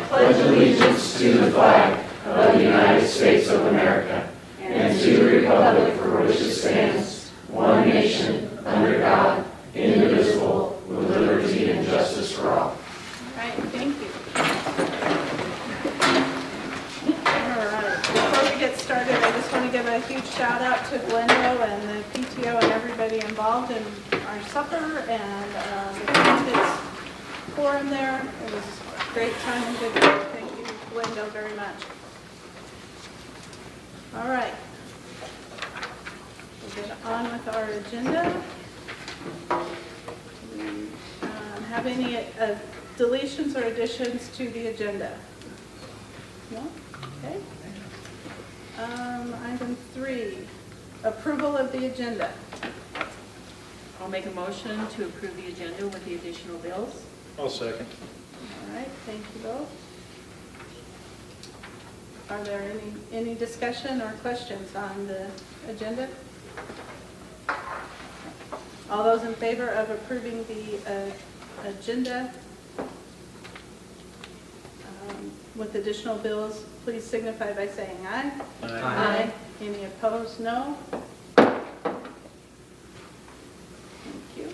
pledge allegiance to the flag of the United States of America and to the republic for which it stands, one nation, under God, indivisible, with liberty and justice for all. All right, thank you. All right, before we get started, I just want to give a huge shout out to Glendo and the PTO and everybody involved in our supper and the candidates forum there. It was a great time and good work. Thank you, Glendo, very much. All right. We'll get on with our agenda. Do we have any deletions or additions to the agenda? No? Okay. Item 3, approval of the agenda. I'll make a motion to approve the agenda with the additional bills. I'll second. All right, thank you both. Are there any discussion or questions on the agenda? All those in favor of approving the agenda with additional bills, please signify by saying aye. Aye. Any opposed, no. Thank you.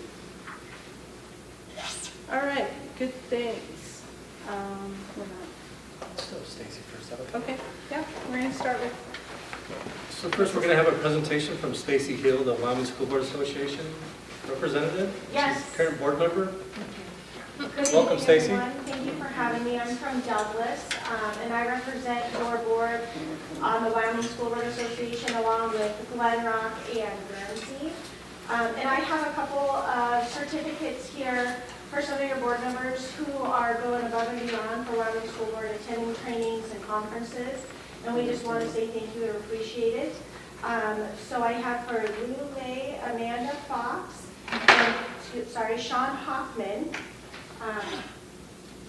All right, good things. We're not. So Stacy first. Okay, yeah, we're going to start with, So first we're going to have a presentation from Stacy Hill, the Wyoming School Board Association representative. Yes. She's current board member. Good Welcome, evening, Stacy. everyone. Thank you for having me. I'm from Douglas, and I represent your board on the Wyoming School Board Association along with Glen Rock and Ramsey. And I have a couple of certificates here for some of your board members who are going above and beyond for Wyoming School Board, attending trainings and conferences. And we just want to say thank you and appreciate it. So I have for Lou May, Amanda Fox, and Sean Hoffman.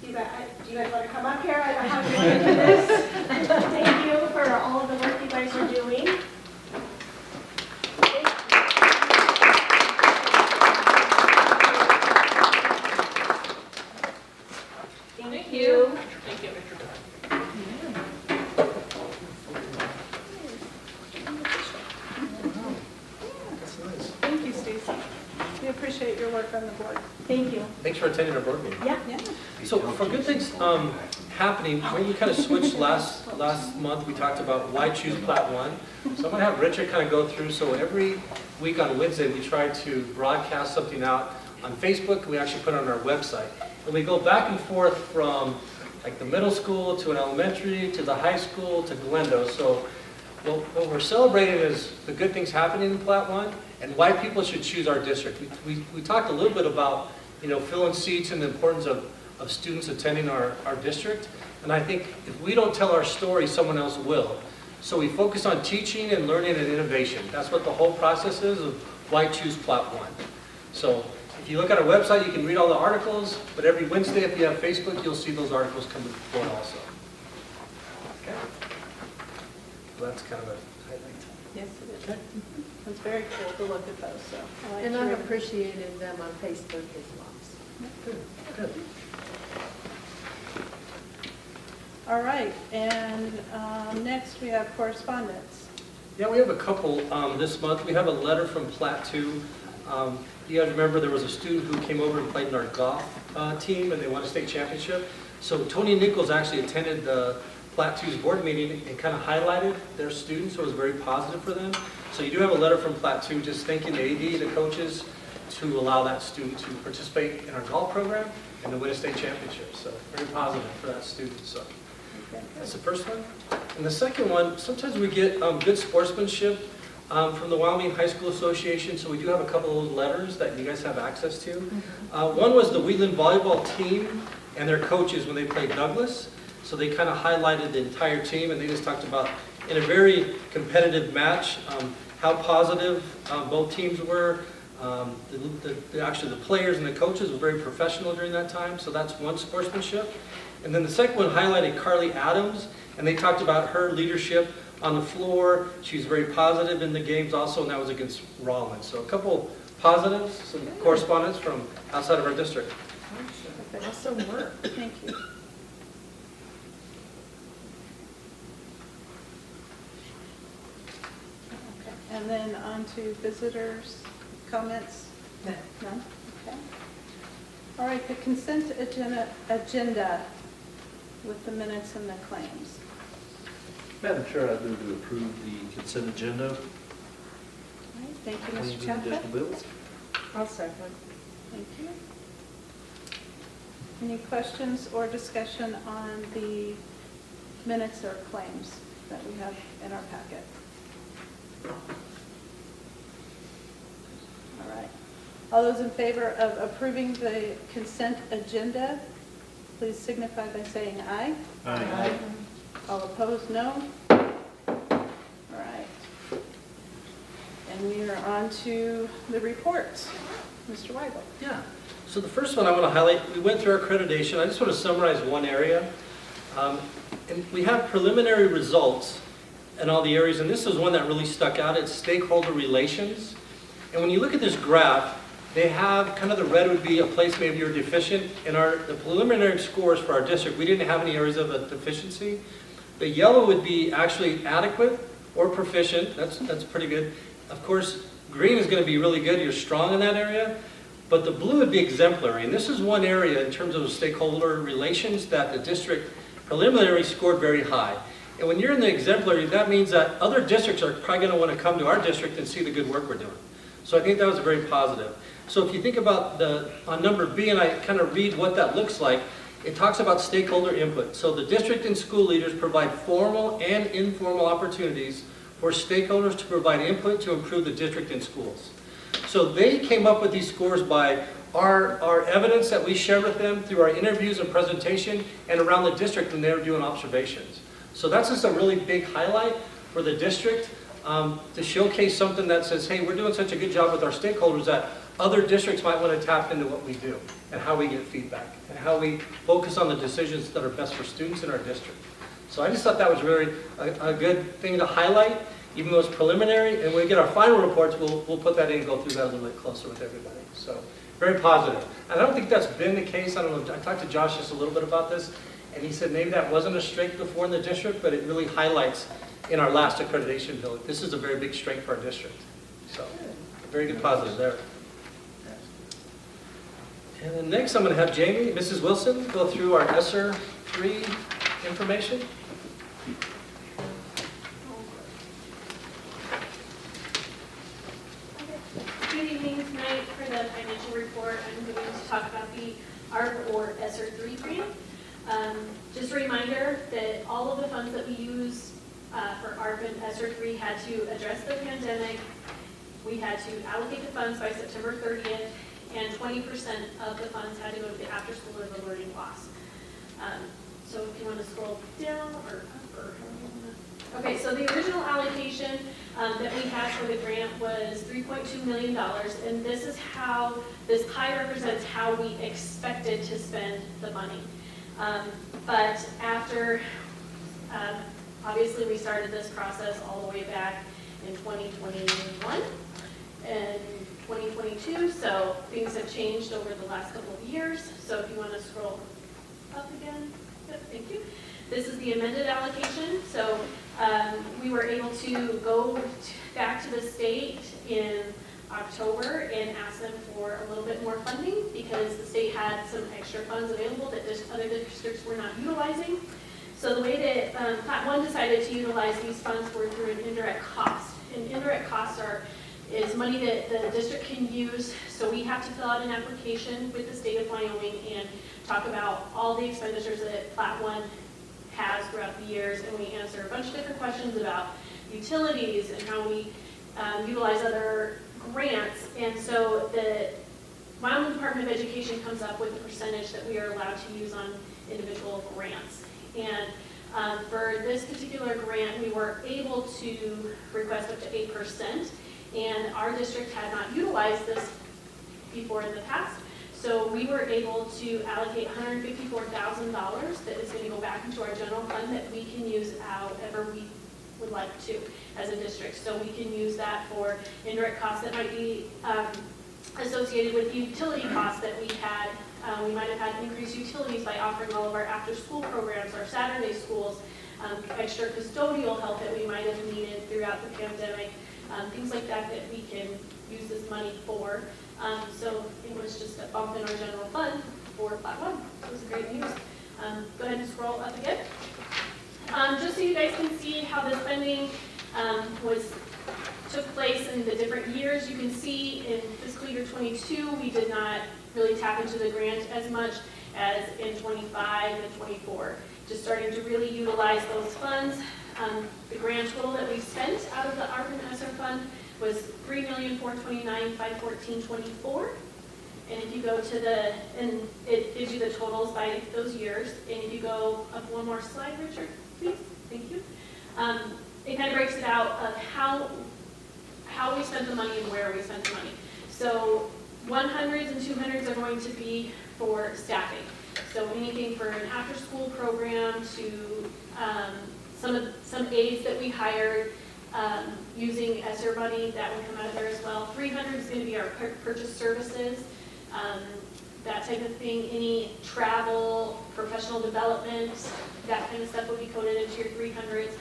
Do you guys want to come up here? I don't have to do this. Thank you for all of the work you guys are doing. Thank you. Thank you. That's nice. thank you, Stacy. We appreciate your work on the board. Thank you. Thanks for attending our board meeting. Yeah. Yeah. So for good things happening, when we kind of switched last month, we talked about why choose Plat 1. So I'm going to have Richard kind of go through. So every week on Wednesday, we try to broadcast something out on Facebook. We actually put it on our website. And we go back and forth from like the middle school to an elementary to the high school to Glendo. So what we're celebrating is the good things happening in Plat 1 and why people should choose our district. We talked a little bit about, filling seats and the importance of students attending our district. And I think if we don't tell our story, someone else will. So we focus on teaching and learning and innovation. That's what the whole process is of why choose Plat 1. So if you look at our website, you can read all the articles, but every Wednesday, if you have Facebook, you'll see those articles come to the board also. Okay. So that's kind of a highlight. Yes, it is. Okay. It's very cool to look at those, so. I like And to I've read them. appreciated them on Facebook as well. Good, good. All right, and next we have correspondence. Yeah, we have a couple this month. We have a letter from Plat 2. You guys remember there was a student who came over and played in our golf team and they won a state championship. So Tony Nichols actually attended the Plat 2's board meeting and kind of highlighted their students, so it was very positive for them. So you do have a letter from Plat 2 just thanking the AD, the coaches, to allow that student to participate in our golf program and to win a state championship. So very positive for that student. So that's the first one. And the second one, sometimes we get good sportsmanship from the Wyoming High School Association, so we do have a couple of those letters that you guys have access to. One was the Wheatland volleyball team and their coaches when they played Douglas. So they kind of highlighted the entire team, and they just talked about, in a very competitive match, how positive both teams were. Actually, the players and the coaches were very professional during that time, so that's one sportsmanship. And then the second one highlighted Carly Adams, and they talked about her leadership on the floor. She was very positive in the games also, and that was against Rollins. So a couple positives, some correspondence from outside of our district. Awesome work. Thank you. And then on to visitors' comments? No. None? Okay. All right, the consent agenda with the minutes and the claims. Madam Chair, I move to approve the consent agenda. All right, thank you, Claims Mr. and Chapman. additional bills. I'll second. Thank you. Any questions or discussion on the minutes or claims that we have in our packet? All right. All those in favor of approving the consent agenda, please signify by saying aye. Aye. All opposed, no. All right. And we are on to the reports. Mr. Weigel. Yeah. So the first one I want to highlight, we went through our accreditation. I just want to summarize one area. And we have preliminary results in all the areas, and this is one that really stuck out. It's stakeholder relations. And when you look at this graph, they have kind of the red would be a place maybe you're deficient. In the preliminary scores for our district, we didn't have any areas of a deficiency. The yellow would be actually adequate or proficient. That's pretty good. Of course, green is going to be really good. You're strong in that area. But the blue would be exemplary. And this is one area in terms of stakeholder relations that the district preliminary scored very high. And when you're in the exemplary, that means that other districts are probably going to want to come to our district and see the good work we're doing. So I think that was very positive. So if you think about on number B, and I kind of read what that looks like, it talks about stakeholder input. So the district and school leaders provide formal and informal opportunities for stakeholders to provide input to improve the district and schools. So they came up with these scores by our evidence that we shared with them through our interviews and presentation and around the district when they were doing observations. So that's just a really big highlight for the district to showcase something that says, hey, we're doing such a good job with our stakeholders that other districts might want to tap into what we do and how we get feedback and how we focus on the decisions that are best for students in our district. So I just thought that was really a good thing to highlight, even though it's preliminary. And when we get our final reports, we'll put that in and go through that a little bit closer with everybody. So very positive. And I don't think that's been the case. I don't know. I talked to Josh just a little bit about this, and he said maybe that wasn't a strength before in the district, but it really highlights in our last accreditation bill. This is a very big strength for our district. So very good positive there. And then next I'm going to have Jamie, Mrs. Wilson, go through our ESSER 3 information. Good evening tonight for the financial report. I'm going to talk about the ARP or ESSER 3 grant. Just a reminder that all of the funds that we use for ARP and ESSER 3 had to address the pandemic. We had to allocate the funds by September 30th, and 20% of the funds had to go to the after-school or the learning loss. So if you want to scroll down or up or however you want to. Okay, so the original allocation that we had for the grant was $3.2 million, and this is how, this pie represents how we expected to spend the money. But after, obviously we started this process all the way back in 2021 and 2022, so things have changed over the last couple of years. So if you want to scroll up again, good, thank you. This is the amended allocation. So we were able to go back to the state in October and ask them for a little bit more funding because the state had some extra funds available that other districts were not utilizing. So the way that Plat 1 decided to utilize these funds were through an indirect cost. And indirect costs is money that the district can use. So we have to fill out an application with the state of Wyoming and talk about all the expenditures that Plat 1 has throughout the years, and we answer a bunch of different questions about utilities and how we utilize other grants. And so the Wyoming Department of Education comes up with a percentage that we are allowed to use on individual grants. And for this particular grant, we were able to request up to 8%, and our district had not utilized this before in the past. So we were able to allocate $154,000 that is going to go back into our general fund that we can use however we would like to as a district. So we can use that for indirect costs that might be associated with utility costs that we had. We might have had increased utilities by offering all of our after-school programs, our Saturday schools, extra custodial help that we might have needed throughout the pandemic. things like that that we can use this money for. So it was just a bump in our general fund for Plat 1. So it was great news. Go ahead and scroll up again. Just so you guys can see how the spending took place in the different years. You can see in fiscal year 22, we did not really tap into the grant as much as in 25 and 24. Just starting to really utilize those funds. The grant total that we spent out of the ARP and ESSER fund was $3,429,514.24. And if you go to and it gives you the totals by those years. And if you go up one more slide, Richard, please, thank you. It kind of breaks it out of how we spent the money and where we spent the money. So 100s and 200s are going to be for staffing. So anything for an after-school program to some aides that we hired using ESSER money, that would come out of there as well. 300 is going to be our purchase services, that type of thing. Any travel, professional development, that kind of stuff would be coded into your 300s.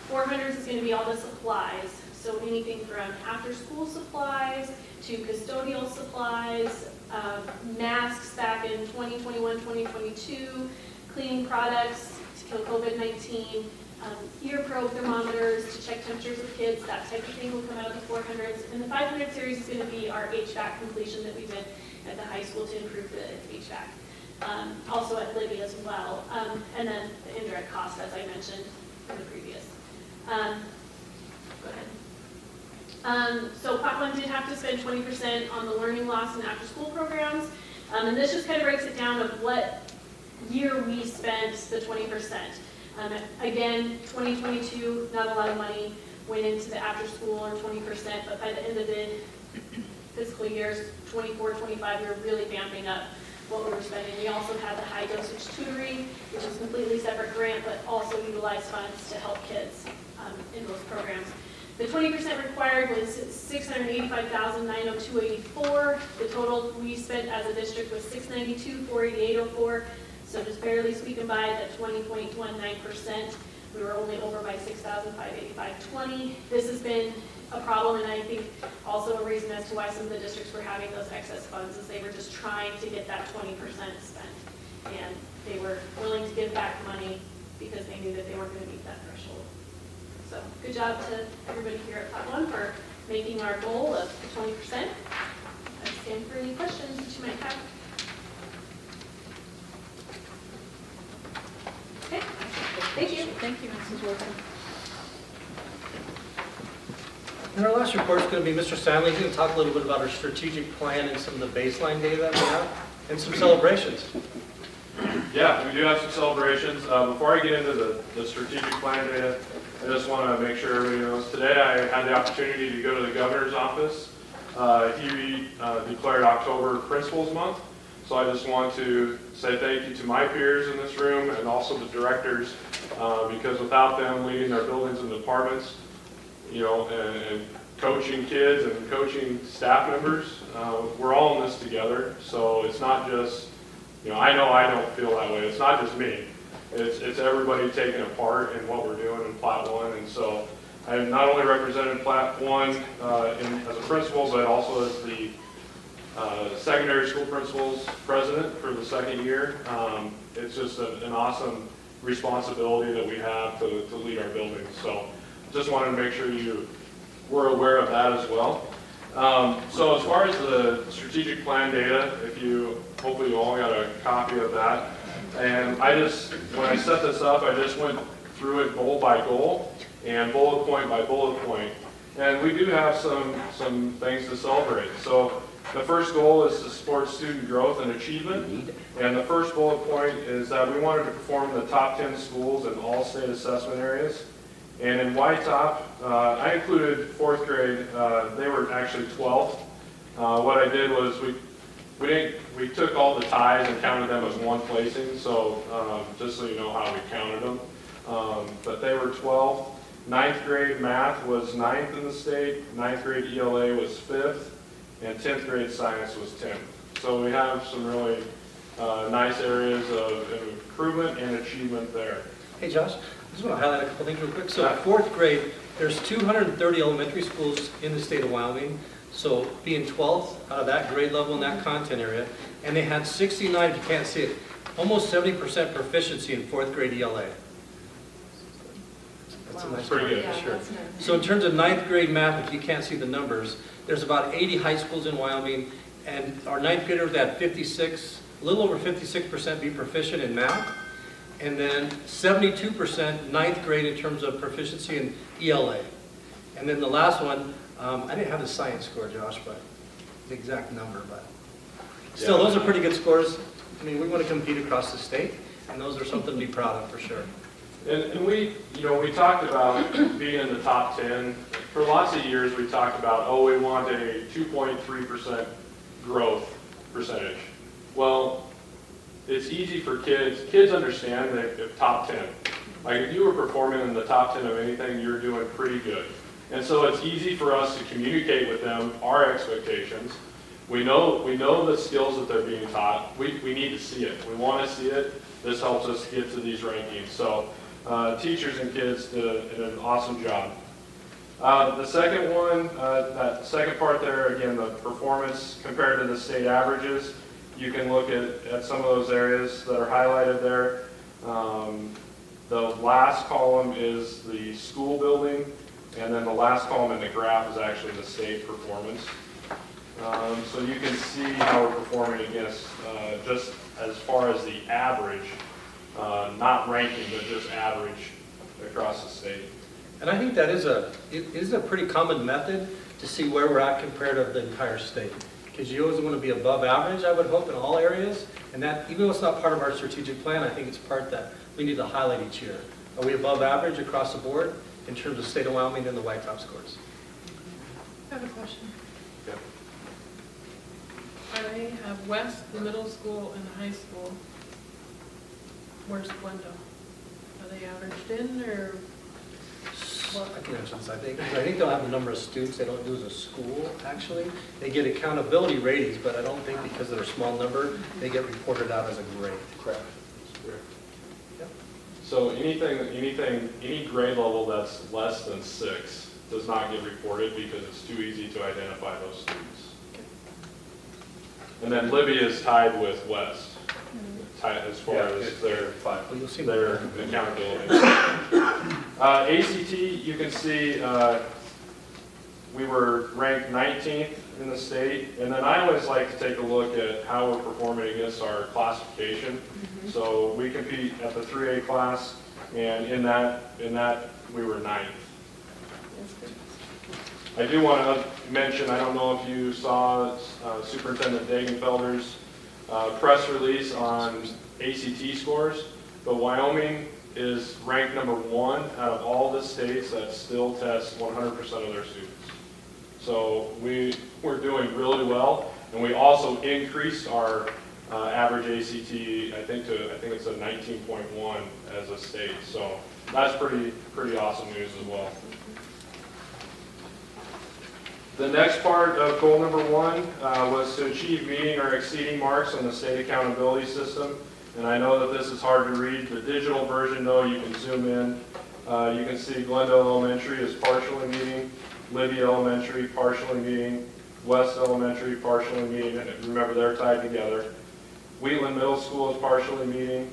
400s is going to be all the supplies. So anything from after-school supplies to custodial supplies, masks back in 2021, 2022, cleaning products to kill COVID-19, ear probe thermometers to check temperatures of kids, that type of thing will come out of the 400s. And the 500 series is going to be our HVAC completion that we did at the high school to improve the HVAC. Also at Libby as well. And then the indirect costs, as I mentioned in the previous. Go ahead. So Plat 1 did have to spend 20% on the learning loss and after school programs. And this just kind of breaks it down of what year we spent the 20%. Again, 2022, not a lot of money went into the after school or 20%, but by the end of the fiscal years, 24, 25, we were really vamping up what we were spending. We also had the high dosage tutoring, which is a completely separate grant, but also utilized funds to help kids in those programs. The 20% required was $685,902.84. The total we spent as a district was $692,488.04. So just barely squeaking by at 20.19%. We were only over by $6,585.20. This has been a problem, and I think also a reason as to why some of the districts were having those excess funds is they were just trying to get that 20% spent. And they were willing to give back money because they knew that they weren't going to meet that threshold. So good job to everybody here at Plat 1 for making our goal of 20%. I stand for any questions that you might have. Okay, thank you. Thank you, Mrs. Wilson. And our last report is going to be Mr. Stanley. He's going to talk a little bit about our strategic plan and some of the baseline data that we have and some celebrations. Yeah, we do have some celebrations. Before I get into the strategic plan data, I just want to make sure everybody knows. Today I had the opportunity to go to the governor's office. He declared October Principals Month. So I just want to say thank you to my peers in this room and also the directors, because without them leading their buildings and departments, and coaching kids and coaching staff members, we're all in this together. So it's not just, I know I don't feel that way. It's not just me. It's everybody taking a part in what we're doing in Plat 1. And so I not only represented Plat 1 as a principal, but also as the secondary school principals president for the second year. It's just an awesome responsibility that we have to lead our buildings. So just wanted to make sure you were aware of that as well. So as far as the strategic plan data, hopefully you all got a copy of that. And when I set this up, I just went through it goal by goal and bullet point by bullet point. And we do have some things to celebrate. So the first goal is to support student growth and achievement. And the first bullet point is that we wanted to perform in the top 10 schools in all state assessment areas. And in Y-top, I included fourth grade. They were actually 12th. What I did was we took all the ties and counted them as one placing. So just so you know how we counted them. But they were 12th. Ninth grade math was 9th in the state. Ninth grade ELA was 5th. And 10th grade science was 10th. So we have some really nice areas of improvement and achievement there. Hey, Josh, I just want to highlight a couple things real quick. So fourth grade, There's 230 elementary schools in the state of Wyoming, so being 12th out of that grade level in that content area, and they had 69, if you can't see it, almost 70% proficiency in 4th grade ELA. That's a nice Pretty good. number, Yeah, sure. that's nice. So in terms of 9th grade math, if you can't see the numbers, there's about 80 high schools in Wyoming, and our 9th graders had 56, a little over 56% be proficient in math, and then 72% 9th grade in terms of proficiency in ELA. And then the last one, I didn't have the science score, Josh, but the exact number, but still, those are pretty good scores. I mean, we want to compete across the state, and those are something to be proud of for sure. And we, we talked about being in the top 10. For lots of years, we talked about, oh, we want a 2.3% growth percentage. Well, it's easy for kids. Kids understand that if top 10. Like if you were performing in the top 10 of anything, you're doing pretty good. And so it's easy for us to communicate with them our expectations. We know the skills that they're being taught. We need to see it. We want to see it. This helps us get to these rankings. So teachers and kids did an awesome job. The second one, that second part there, again, the performance compared to the state averages, you can look at some of those areas that are highlighted there. The last column is the school building, and then the last column in the graph is actually the state performance. So you can see how we're performing against, just as far as the average, not ranking, but just average across the state. And I think that is a pretty common method to see where we're at compared to the entire state. Because you always want to be above average, I would hope, in all areas. And that, even though it's not part of our strategic plan, I think it's part that we need to highlight each year. Are we above average across the board in terms of state of Wyoming and the white top scores? I have a question. Yeah. I have West, the middle school, and the high school. Where's Glendo? Are they averaged in, or? I can answer this, I think they'll have the number of students. They don't do as a school, actually. They get accountability ratings, but I don't think because they're a small number, they get reported out as a grade. Correct. Yep. So any grade level that's less than 6 does not get reported because it's too easy to identify those students. And then Libya is tied with West, as far as their Well, you'll see their accountability. ACT, you can see we were ranked 19th in the state, and then I always like to take a look at how we're performing against our classification. So we compete at the 3A class, and in that we were 9th. I do want to mention, I don't know if you saw Superintendent Dagenfelder's press release on ACT scores, but Wyoming is ranked number 1 out of all the states that still test 100% of their students. So we're doing really well, and we also increased our average ACT, I think it's a 19.1 as a state. So that's pretty awesome news as well. The next part of goal number 1 was to achieve meeting or exceeding marks on the state accountability system. And I know that this is hard to read. The digital version, though, you can zoom in. You can see Glendo Elementary is partially meeting, Libya Elementary partially meeting, West Elementary partially meeting, and remember they're tied together. Wheatland Middle School is partially meeting,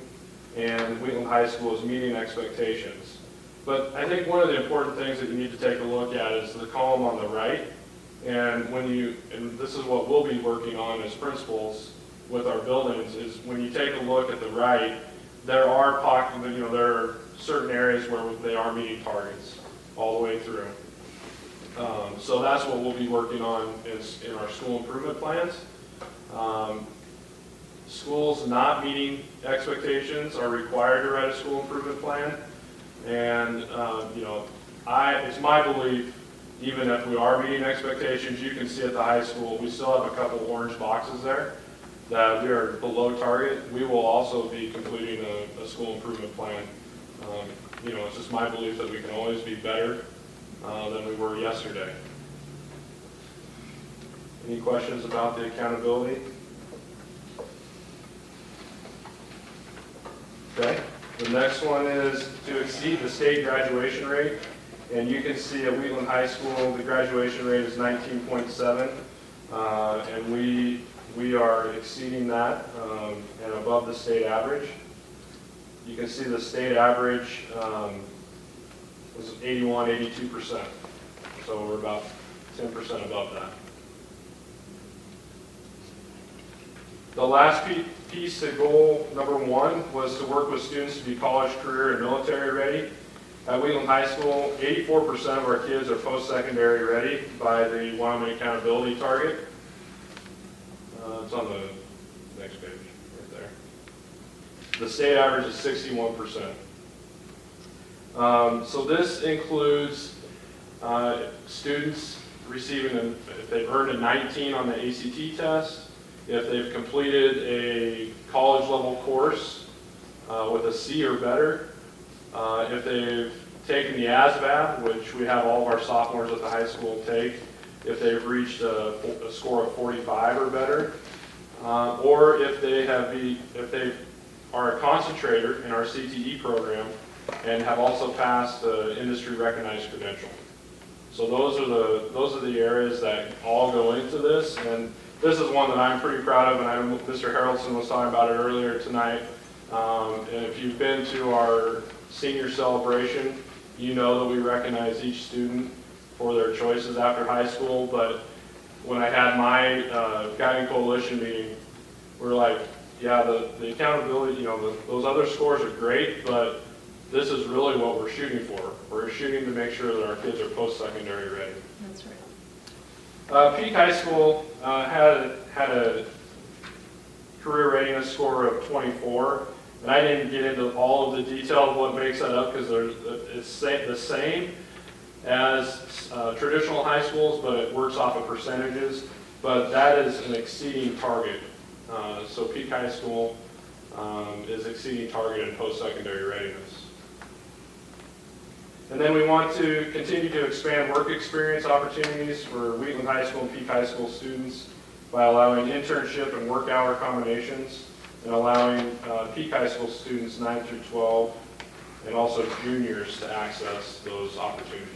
and Wheatland High School is meeting expectations. But I think one of the important things that you need to take a look at is the column on the right. And and this is what we'll be working on as principals with our buildings, is when you take a look at the right, there are certain areas where they are meeting targets all the way through. So that's what we'll be working on in our school improvement plans. Schools not meeting expectations are required to write a school improvement plan. And, it's my belief, even if we are meeting expectations, you can see at the high school, we still have a couple orange boxes there that we are below target. We will also be completing a school improvement plan. It's just my belief that we can always be better than we were yesterday. Any questions about the accountability? Okay. The next one is to exceed the state graduation rate. And you can see at Wheatland High School, the graduation rate is 19.7, and we are exceeding that and above the state average. You can see the state average was 81, 82%. So we're about 10% above that. The last piece to goal number 1 was to work with students to be college, career, and military ready. At Wheatland High School, 84% of our kids are post-secondary ready by the Wyoming Accountability Target. It's on the next page, right there. The state average is 61%. So this includes students receiving, if they've earned a 19 on the ACT test, if they've completed a college level course with a C or better, if they've taken the ASVAB, which we have all of our sophomores at the high school take, if they've reached a score of 45 or better, or if they are a concentrator in our CTE program and have also passed the industry recognized credential. So those are the areas that all go into this, and this is one that I'm pretty proud of, and Mr. Harrelson was talking about it earlier tonight. And if you've been to our senior celebration, you know that we recognize each student for their choices after high school. But when I had my guiding coalition meeting, we were like, yeah, the accountability, those other scores are great, but this is really what we're shooting for. We're shooting to make sure that our kids are post-secondary ready. That's right. Peak High School had a career readiness score of 24, and I didn't get into all of the detail of what makes that up because it's the same as traditional high schools, but it works off of percentages. But that is an exceeding target. So Peak High School is exceeding target in post-secondary readiness. And then we want to continue to expand work experience opportunities for Wheatland High School and Peak High School students by allowing internship and work hour combinations and allowing Peak High School students 9 through 12 and also juniors to access those opportunities.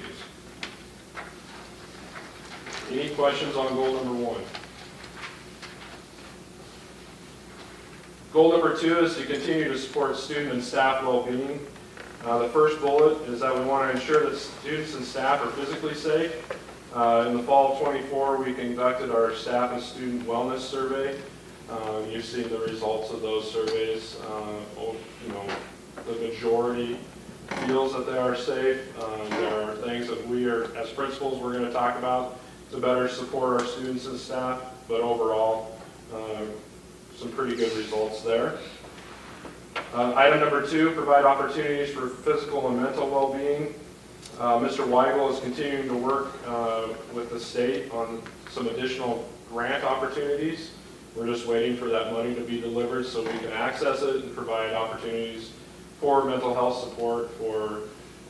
Any questions on goal number 1? Goal number 2 is to continue to support student and staff well-being. The first bullet is that we want to ensure that students and staff are physically safe. In the fall of 24, we conducted our staff and student wellness survey. You've seen the results of those surveys. The majority feels that they are safe. There are things that we are, as principals, we're going to talk about to better support our students and staff, but overall, some pretty good results there. Item number 2, provide opportunities for physical and mental well-being. Mr. Weigel is continuing to work with the state on some additional grant opportunities. We're just waiting for that money to be delivered so we can access it and provide opportunities for mental health support for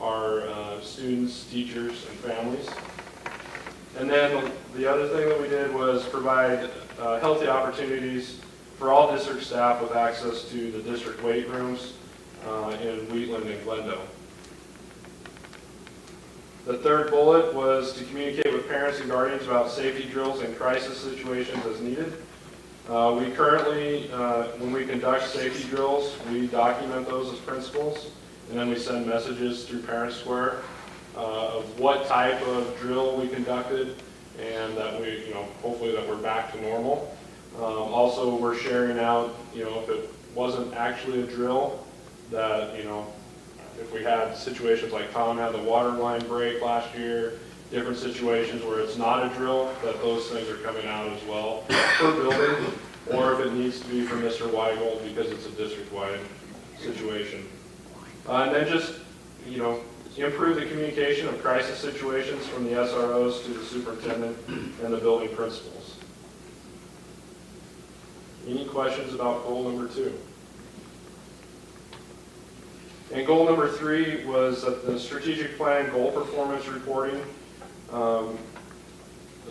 our students, teachers, and families. And then the other thing that we did was provide healthy opportunities for all district staff with access to the district weight rooms in Wheatland and Glendo. The third bullet was to communicate with parents and guardians about safety drills and crisis situations as needed. We currently, when we conduct safety drills, we document those as principals, and then we send messages through Parent Square of what type of drill we conducted, and that we, hopefully that we're back to normal. Also, we're sharing out, if it wasn't actually a drill, that, if we had situations like Tom had the water line break last year, different situations where it's not a drill, that those things are coming out as well per building, or if it needs to be from Mr. Weigel because it's a district-wide situation. And then just, improve the communication of crisis situations from the SROs to the superintendent and the building principals. Any questions about goal number 2? And goal number 3 was that the strategic plan goal performance reporting. The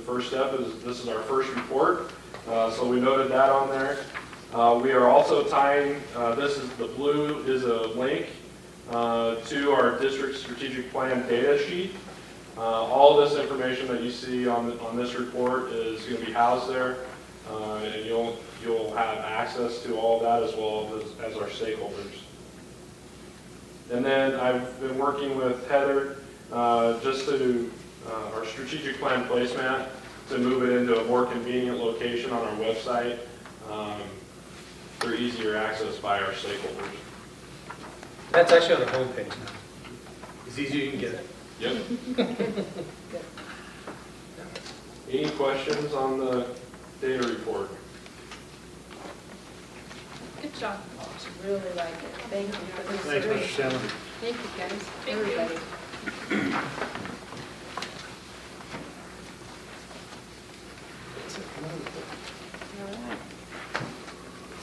first step is this is our first report, so we noted that on there. We are also tying, the blue is a link to our district strategic plan data sheet. All this information that you see on this report is going to be housed there, and you'll have access to all that as well as our stakeholders. And then I've been working with Heather just to our strategic plan placemat to move it into a more convenient location on our website for easier access by our stakeholders. That's actually on the homepage now. It's easier, you can get it. Yep. Any questions on the data report? Good job. Really like it. Thank you for this. Thanks, Mr. Shannon. Thank you, guys. Thank you. Everybody. All right.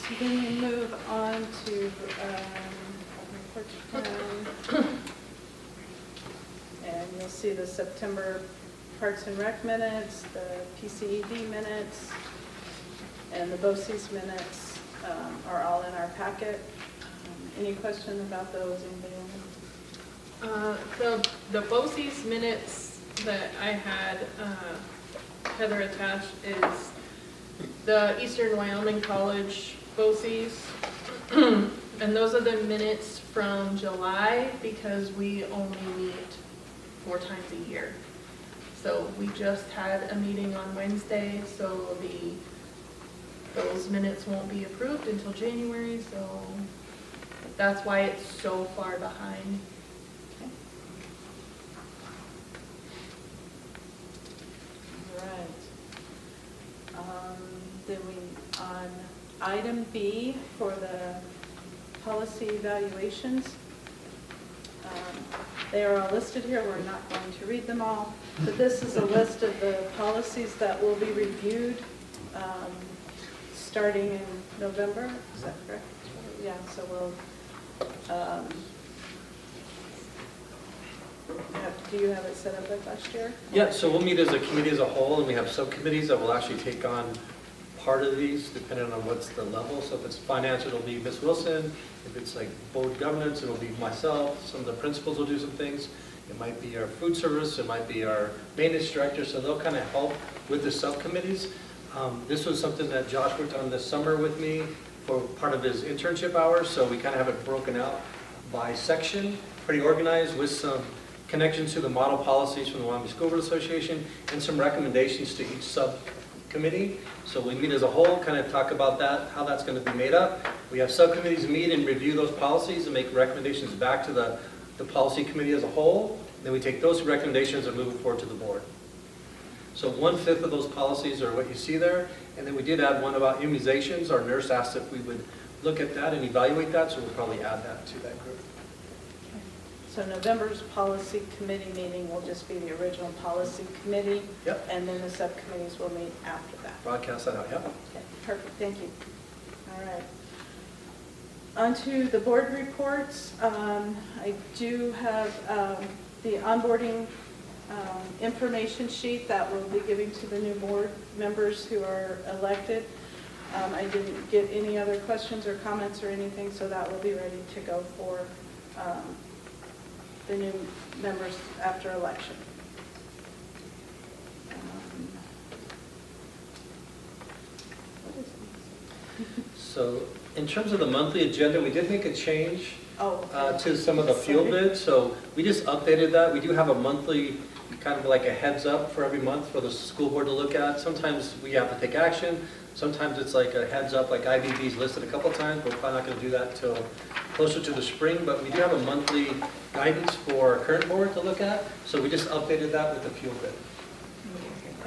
So then we move on to reports plan. And you'll see the September Parks and Rec minutes, the PCED minutes, and the BOCES minutes are all in our packet. Any questions about those? Anybody want The BOCES minutes that I had Heather attached is the Eastern Wyoming College BOCES. And those are the minutes from July because we only meet 4 times a year. So we just had a meeting on Wednesday, so those minutes won't be approved until January, so that's why it's so far behind. All right. Then on item B for the policy evaluations, they are all listed here. We're not going to read them all, but this is a list of the policies that will be reviewed starting in November. Is that correct? Yeah, so we'll, do you have it set up like last year? Yeah, so we'll meet as a committee as a whole, and we have subcommittees that will actually take on part of these, depending on what's the level. So if it's finance, it'll be Ms. Wilson. If it's like board governance, it'll be myself. Some of the principals will do some things. It might be our food service, it might be our maintenance director, so they'll kind of help with the subcommittees. This was something that Josh worked on this summer with me for part of his internship hours, so we kind of have it broken out by section, pretty organized with some connections to the model policies from the Wyoming School Board Association and some recommendations to each subcommittee. So we meet as a whole, kind of talk about that, how that's going to be made up. We have subcommittees meet and review those policies and make recommendations back to the policy committee as a whole. Then we take those recommendations and move it forward to the board. So 1/5 of those policies are what you see there. And then we did add one about immunizations. Our nurse asked if we would look at that and evaluate that, so we'll probably add that to that group. So November's policy committee meeting will just be the original policy committee. Yep. And then the subcommittees will meet after that. Broadcast that out, yep. Okay, perfect, thank you. All right. On to the board reports. I do have the onboarding information sheet that we'll be giving to the new board members who are elected. I didn't get any other questions or comments or anything, so that will be ready to go for the new members after election. What is it? So in terms of the monthly agenda, we did make a change Oh. to some of the field Sorry. bids. So we just updated that. We do have a monthly, kind of like a heads up for every month for the school board to look at. Sometimes we have to take action. Sometimes it's like a heads up, like IBB's listed a couple times. We're probably not going to do that until closer to the spring, but we do have a monthly guidance for our current board to look at. So we just updated that with the field bid.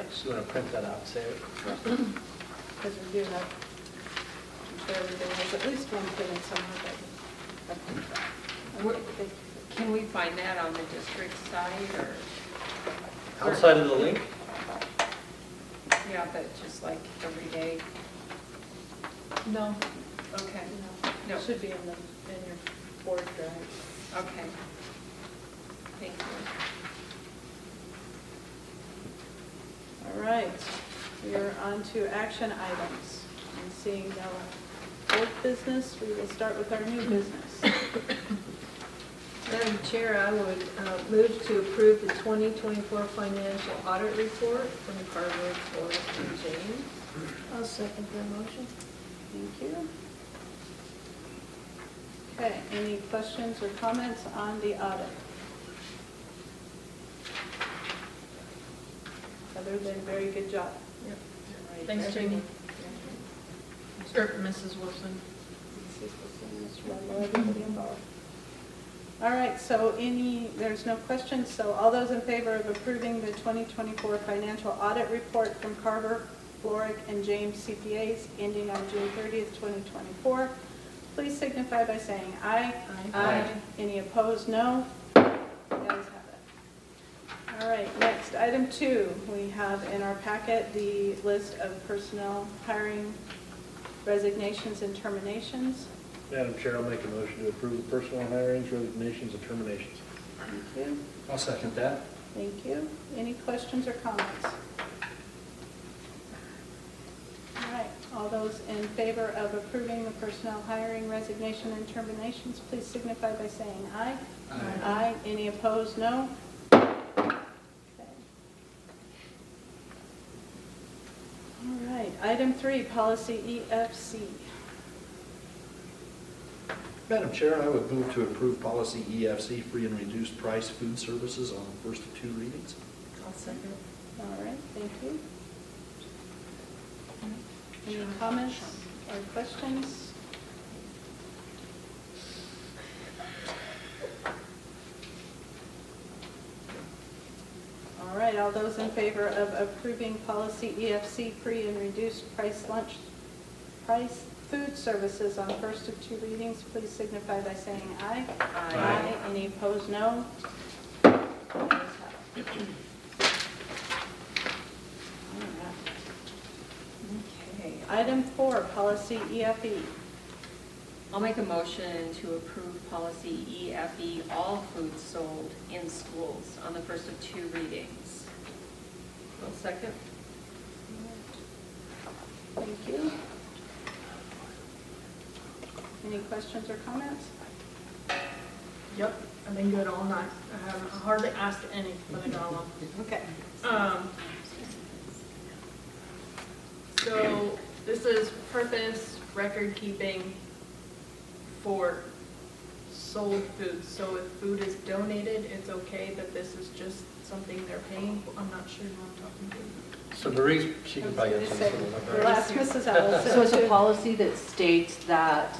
Just want to print that out and save it. Because we do have, I'm sure everybody has at least one thing somewhere that Can we find that on the district side or? Outside of the link, Yeah, but just like every day? No. Okay, No, no, it should be in your board drive. okay. Thank you. All right, we are on to action items. And seeing no old business, we will start with our new business. Madam Chair, I would move to approve the 2024 financial audit report from Carver, Florida, and James. I'll second the motion. Thank you. Okay, any questions or comments on the audit? Other than very good job. Yep. All right, Thanks, everyone. Jamie. Or Mrs. Wilson. Everybody involved. All right, so there's no questions, so all those in favor of approving the 2024 financial audit report from Carver, Floric, and James CPAs ending on June 30th, 2024, please signify by saying aye. Aye. Any opposed, no. The ayes have it. All right, next, item 2, we have in our packet the list of personnel hiring, resignations, and terminations. Madam Chair, I'll make a motion to approve the personnel hirings, resignations, and terminations. Thank you. I'll second that. Thank you. Any questions or comments? All right, all those in favor of approving the personnel hiring, resignation, and terminations, please signify by saying aye. Aye. Any opposed, no. Okay. All right, item 3, policy EFC. Madam Chair, I would move to approve policy EFC, free and reduced price food services, on the first of 2 readings. I'll second. All right, thank you. Any comments or questions? All right, all those in favor of approving policy EFC, free and reduced price food services on first of 2 readings, please signify by saying aye. Aye. Any opposed, no. The ayes have it. All right. Okay, item 4, policy EFE. I'll make a motion to approve policy EFE, all foods sold in schools, on the first of 2 readings. I'll second. Thank you. Any questions or comments? Yep, I've been good all night. I haven't hardly asked any, but I got one. Okay. So this is purpose record keeping for sold food. So if food is donated, it's okay, but this is just something they're paying for. I'm not sure who I'm talking to. So Marie, she can probably answer this a little bit We'll better. ask Mrs. Allison. So it's a to- policy that states that,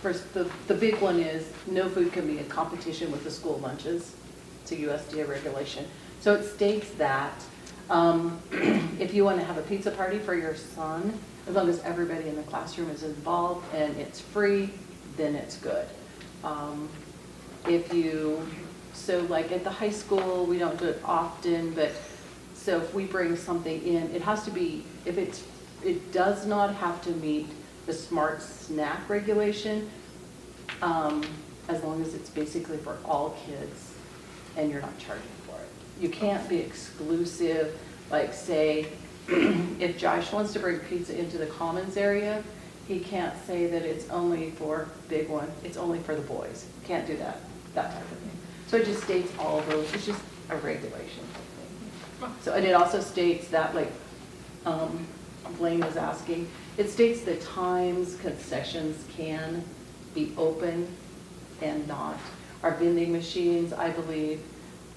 first, the big one is no food can be in competition with the school lunches. It's a USDA regulation. So it states that if you want to have a pizza party for your son, as long as everybody in the classroom is involved and it's free, then it's good. So like at the high school, we don't do it often, but so if we bring something in, it has to be, it does not have to meet the smart snack regulation, as long as it's basically for all kids and you're not charging for it. You can't be exclusive, like say, if Josh wants to bring pizza into the commons area, he can't say that it's only for big one, it's only for the boys. Can't do that type of thing. So it just states all of those, it's just a regulation. So, and it also states that, like Blaine was asking, it states the times concessions can be open and not. Our vending machines, I believe,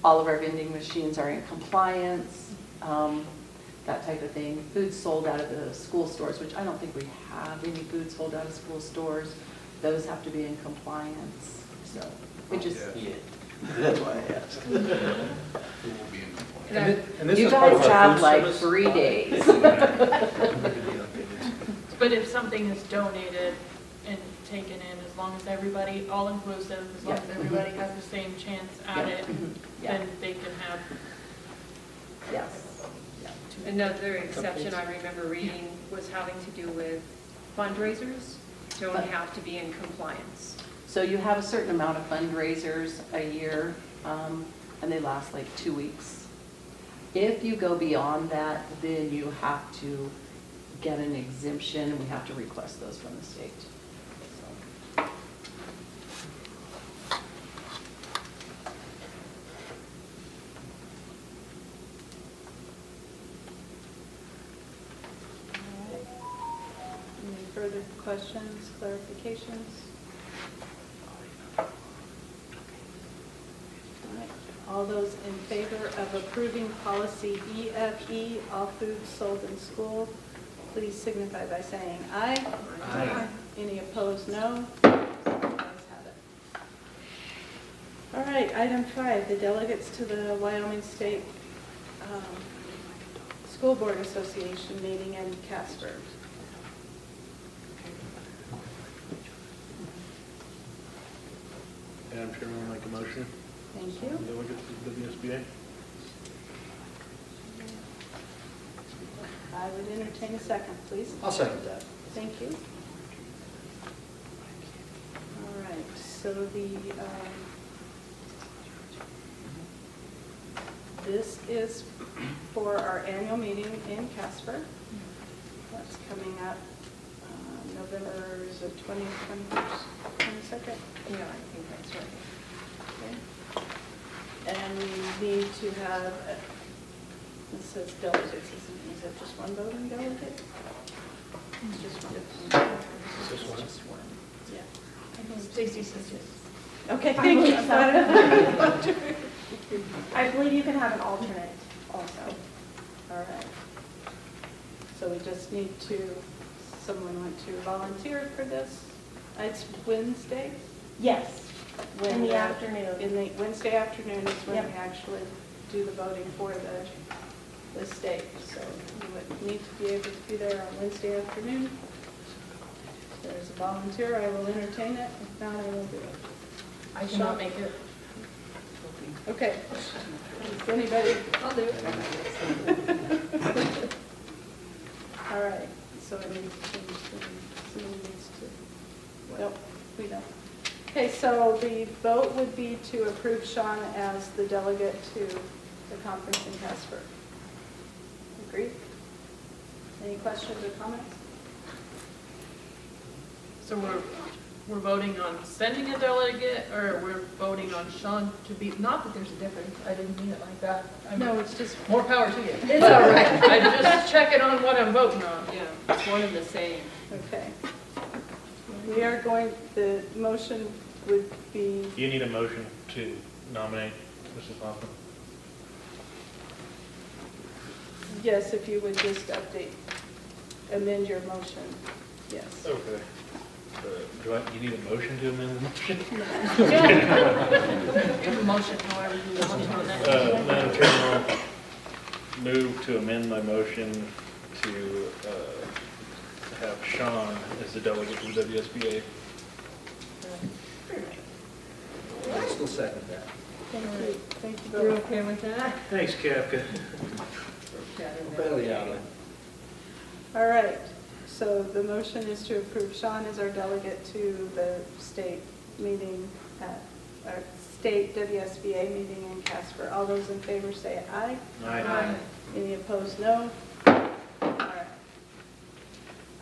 all of our vending machines are in compliance, that type of thing. Food sold out of the school stores, which I don't think we have any food sold out of school stores. Those have to be in compliance, so it just. That's why I asked. And this You is part guys of our have food like service. 3 days. But if something is donated and taken in, as long as everybody, all inclusive, as long as Yeah. everybody has the same chance at Yeah. it, Yeah. then they can have. Yes. Another exception I remember reading was having to do with fundraisers don't have to be in compliance. So you have a certain amount of fundraisers a year, and they last like 2 weeks. If you go beyond that, then you have to get an exemption, and we have to request those from the state. So. questions, clarifications? All right. All those in favor of approving policy EFE, all foods sold in school, please signify by saying aye. Aye. Any opposed, no. Ayes have it. All right, item 5, the delegates to the Wyoming State School Board Association meeting in Casper. Madam Chairman, I'll make a motion. Thank you. Delegates to the WSBA. I would entertain a second, please. I'll second that. Thank you. All right, so this is for our annual meeting in Casper. That's coming up November, is it 20th, 21st, 22nd? Yeah, I think that's right. Okay. And we need to have, this says delegates, is it just one voting delegate? It's just one. Just one? Just one, yeah. Stacy says yes. Okay, I thank believe you. I believe you can have an alternate also. All right. So we just need to, someone want to volunteer for this? It's Wednesday? Yes, in When the afternoon. In the Wednesday afternoon is when Yep. we actually do the voting for the state. So you would need to be able to be there on Wednesday afternoon. If there's a volunteer, I will entertain it. If not, I will do it. I cannot make it. Okay. Does anybody? I'll do it. All right, so I need to change somebody needs to, nope, we don't. Okay, so the vote would be to approve Sean as the delegate to the conference in Casper. Agreed? Any questions or comments? So we're voting on sending a delegate, or we're voting on Sean to be, not that there's a difference, I didn't mean it like that. No, it's just, More power to you. it's all right. I just check it on what I'm voting on. Yeah, it's one and the same. Okay. We are going, the motion would be, You need a motion to nominate Mrs. Hoffman. yes, if you would just update, amend your motion, yes. Okay. You need a motion to amend the motion? You have a motion, however you want on that. Madam Chairman, I'll move to amend my motion to have Sean as the delegate to the WSBA. I'll still second that. Thank you You're both. okay with that? Thanks, Kafka. Barely out of it. All right, so the motion is to approve Sean as our delegate to the state meeting, our state WSBA meeting in Casper. All those in favor say aye. Aye. Any opposed, no. All right.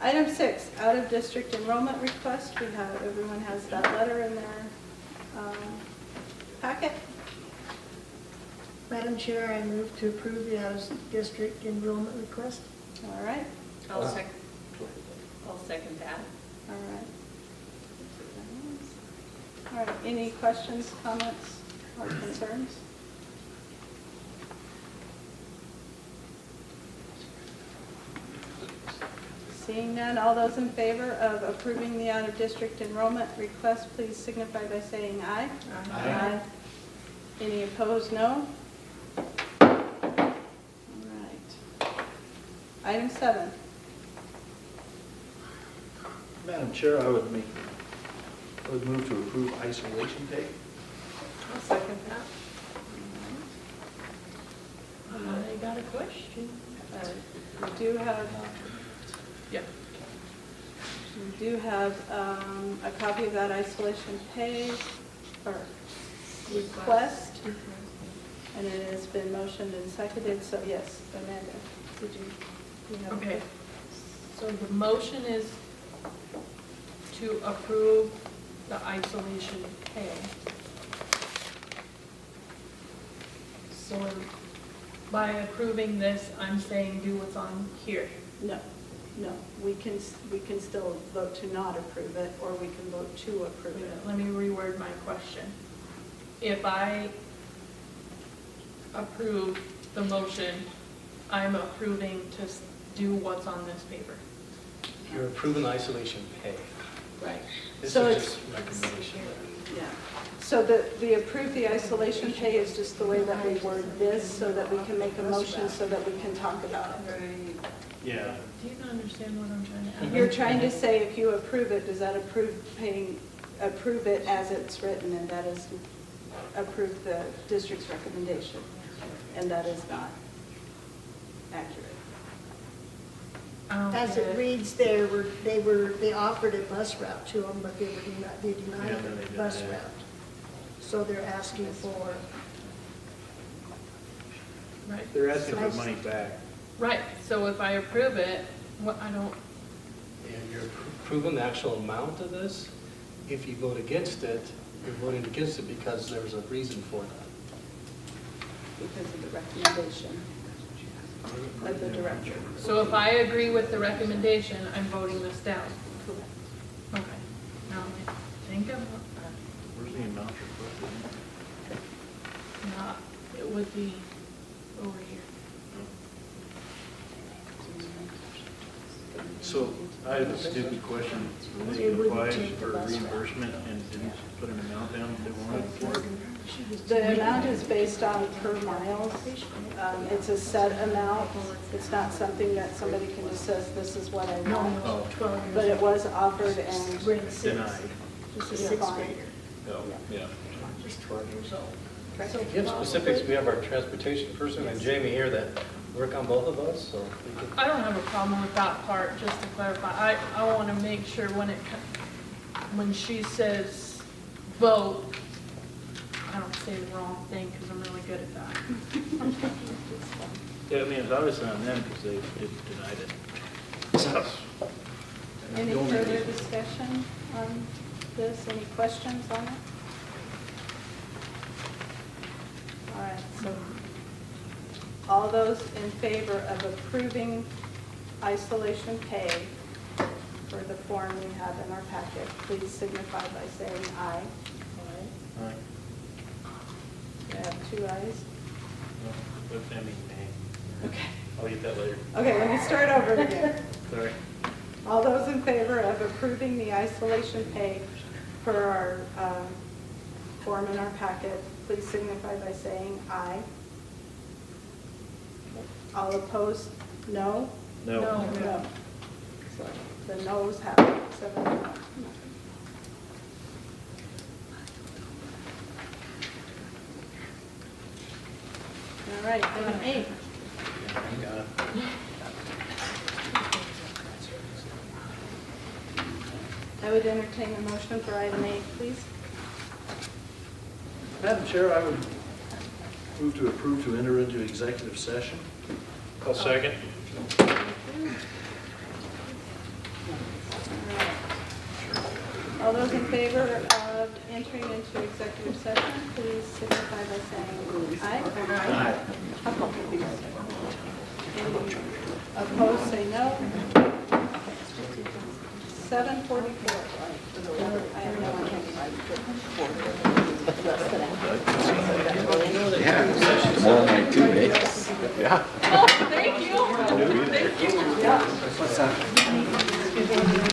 Item 6, out-of-district enrollment request. We have, everyone has that letter in their packet. Madam Chair, I move to approve the out-of-district enrollment request. All right, I'll second that. all right. All right, any questions, comments, or concerns? Seeing none, all those in favor of approving the out-of-district enrollment request, please signify by saying aye. Aye. Any opposed, no? All right. Item 7. Madam Chair, I would move to approve isolation pay. I'll second that. I got a question. We do have, Yeah. we do have a copy of that isolation pay, or request, and it has been motioned and seconded, so yes, Amanda, did you have? Okay. So the motion is to approve the isolation pay. So by approving this, I'm saying do what's on here. No, No, we can still vote to not approve it, or we can vote to approve it. Let me reword my question. If I approve the motion, I'm approving to do what's on this paper. You're approving the isolation pay. Right. This So is it's- just recommendation. Yeah. So the approve the isolation pay is just the way that we word this, so that we can make a motion so that we can talk about it. Yeah. Do you not understand what I'm trying to ask? You're trying to say if you approve it, does that approve it as it's written, and that is approve the district's recommendation? And that is not accurate. As it reads there, they offered a bus route to them, but they Yeah, denied then they the did bus that. route. So they're asking for, Right. They're asking for money back. Right, so if I approve it, I don't, And you're approving the actual amount of this. If you vote against it, you're voting against it because there's a reason for that. Because of the recommendation of the director. so if I agree with the recommendation, I'm voting this down. Okay. Now, think about that. Where's the amount you're putting? Not, it would be over here. So I have a stupid question. When They they wouldn't applied take the for bus route. reimbursement and didn't put an amount down if they wanted for it? The amount is based on per miles. It's a set amount. It's not something that somebody can just says, this is what I no, want. no, 12 years But it old. was offered and Grade 6. Denied. Just a You're sixth fine. grader, Oh, yeah. just 12 years old. So To give specifics, we have our transportation person and Jamie here that work on both of us, so we could. I don't have a problem with that part, just to clarify. I want to make sure when she says vote, I don't say the wrong thing, because I'm really good at that. Yeah, I mean, it's obviously on them because they denied it. So, Any further discussion on this? Any questions on it? All right, so all those in favor of approving isolation pay for the form we have in our packet, please signify by saying aye. Aye. I have 2 ayes. No, I mean, nay. Okay. I'll get that later. Okay, let me start over again. Sorry. All those in favor of approving the isolation pay for our form in our packet, please signify by saying aye. All opposed, no? No. No. So the noes have it, 7-0. All right, item 8. Got it. I would entertain a motion for item 8, please. Madam Chair, I would move to approve to enter into executive session. I'll second. All those in favor of entering into executive session, please signify by saying aye. Aye. Any opposed, say no. 7:44. I have no idea. Yeah, more like 2 days. Yeah. Oh, thank you. Thank you. Yeah.